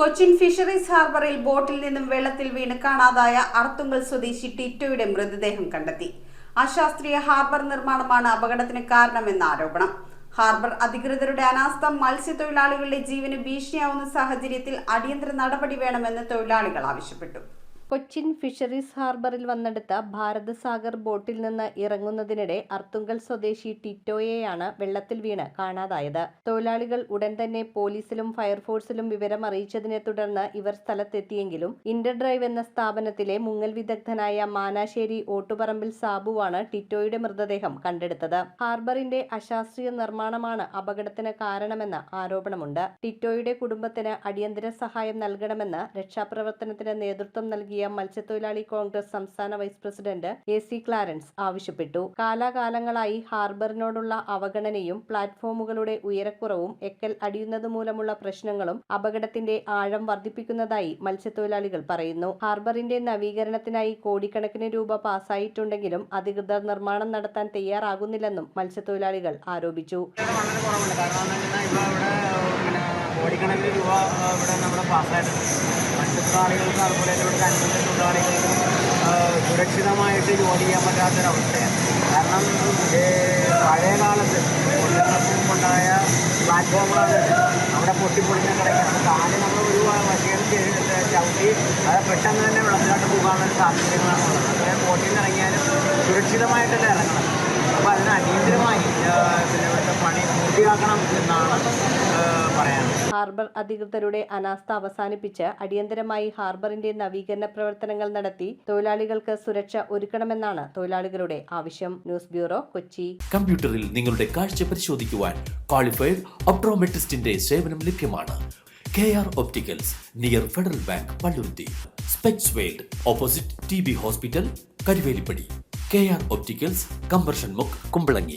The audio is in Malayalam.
കൊച്ചിൻ ഫിഷറീസ് ഹാർബറിൽ ബോട്ടിൽ നിന്നും വെള്ളത്തിൽ വീണ് കാണാതായ അർത്തുങ്കൽ സ്വദേശി ടിറ്റോയുടെ മൃതദേഹം കണ്ടെത്തി. അശാസ്ത്രീയ ഹാർബർ നിർമ്മാണമാണ് അപകടത്തിന് കാരണമെന്ന ആരോപണം. ഹാർബർ അധികൃതരുടെ അനാസ്ഥ മത്സ്യത്തൊഴിലാളികളുടെ ജീവന് ഭീഷണിയാവുന്ന സാഹചര്യത്തിൽ അടിയന്തര നടപടി വേണമെന്ന് തൊഴിലാളികൾ ആവശ്യപ്പെട്ടു. കൊച്ചിൻ ഫിഷറീസ് ഹാർബറിൽ വന്നെടുത്ത ഭാരത് സാഗർ ബോട്ടിൽ നിന്ന് ഇറങ്ങുന്നതിനിടെ അർത്തുങ്കൽ സ്വദേശി ടിറ്റോയെയാണ് വെള്ളത്തിൽ വീണ് കാണാതായത്. തൊഴിലാളികൾ ഉടൻ തന്നെ പോലീസിലും ഫയർഫോഴ്സിലും വിവരം അറിയിച്ചതിനെ തുടർന്ന് ഇവർ സ്ഥലത്തെത്തിയെങ്കിലും ഇന്റർഡ്രൈവ് എന്ന സ്ഥാപനത്തിലെ മുങ്ങൽ വിദഗ്ധനായ മാനാശ്ശേരി ഓട്ടുപറമ്പിൽ സാബുവാണ് ടിറ്റോയുടെ മൃതദേഹം കണ്ടെടുത്തത്. ഹാർബറിന്റെ അശാസ്ത്രീയ നിർമ്മാണമാണ് അപകടത്തിന് കാരണമെന്ന ആരോപണമുണ്ട്. ടിറ്റോയുടെ കുടുംബത്തിന് അടിയന്തര സഹായം നൽകണമെന്ന് രക്ഷാപ്രവർത്തനത്തിന് നേതൃത്വം നൽകിയ മത്സ്യത്തൊഴിലാളി കോൺഗ്രസ് സംസ്ഥാന വൈസ് പ്രസിഡന്റ് AC ക്ലാരൻസ് ആവശ്യപ്പെട്ടു. കാലാകാലങ്ങളായി ഹാർബറിനോടുള്ള അവഗണനയും പ്ലാറ്റ്ഫോമുകളുടെ ഉയരക്കുറവും എക്കൽ അടിയുന്നത് മൂലമുള്ള പ്രശ്നങ്ങളും അപകടത്തിന്റെ ആഴം വർദ്ധിപ്പിക്കുന്നതായി മത്സ്യത്തൊഴിലാളികൾ പറയുന്നു. ഹാർബറിന്റെ നവീകരണത്തിനായി കോടിക്കണക്കിന് രൂപ പാസായിട്ടുണ്ടെങ്കിലും അധികൃതർ നിർമ്മാണം നടത്താൻ തയ്യാറാകുന്നില്ലെന്നും മത്സ്യത്തൊഴിലാളികൾ ആരോപിച്ചു. കോടിക്കണക്കിന് രൂപ ഇവിടെ നമ്മുടെ പാസ്സായിട്ടുണ്ട്. മത്സ്യത്തൊഴിലാളികൾക്ക് അതുപോലെ ഇവിടുത്തെ അനുബന്ധ തൊഴിലാളികൾക്കും സുരക്ഷിതമായിട്ട് ജോലി ചെയ്യാൻ പറ്റാത്തൊരവസ്ഥയാണ്. കാരണം പഴയ കാലത്ത് കൊണ്ടുണ്ടായ പ്ലാറ്റ്ഫോമുകളാണ് അവിടെ പൊട്ടിപ്പൊളിഞ്ഞ കിടക്കുന്നത്. കാല് നമ്മൾ ഒരു വശീകരണം ചവിട്ടി അത് പെട്ടെന്ന് തന്നെ വെള്ളത്തിലോട്ട് പോകാനുള്ള സാധ്യതകളാണ് ഉള്ളത്. അതുപോലെ ബോട്ടിൽ നിന്ന് ഇറങ്ങിയാലും സുരക്ഷിതമായിട്ടല്ല ഇറങ്ങണം. അപ്പോൾ അതിന് അടിയന്തരമായി ഇവിടുത്തെ പണി പൂർത്തിയാക്കണം എന്നാണ് പറയാനുള്ളത്. ഹാർബർ അധികൃതരുടെ അനാസ്ഥ അവസാനിപ്പിച്ച് അടിയന്തരമായി ഹാർബറിന്റെ നവീകരണ പ്രവർത്തനങ്ങൾ നടത്തി തൊഴിലാളികൾക്ക് സുരക്ഷ ഒരുക്കണമെന്നാണ് തൊഴിലാളികളുടെ ആവശ്യം. News bureau, Kochi. കമ്പ്യൂട്ടറിൽ നിങ്ങളുടെ കാഴ്ച പരിശോധിക്കുവാൻ ക്വാളിഫൈഡ് ഒപ്ട്രോമെട്രിസ്റ്റിന്റെ സേവനം ലഭ്യമാണ്. KR opticals, near federal bank, Palluruthy. Specs world, opposite TB hospital, Karuvelippady. KR opticals, combustion മുക്ക്, കുമ്പളങ്ങി.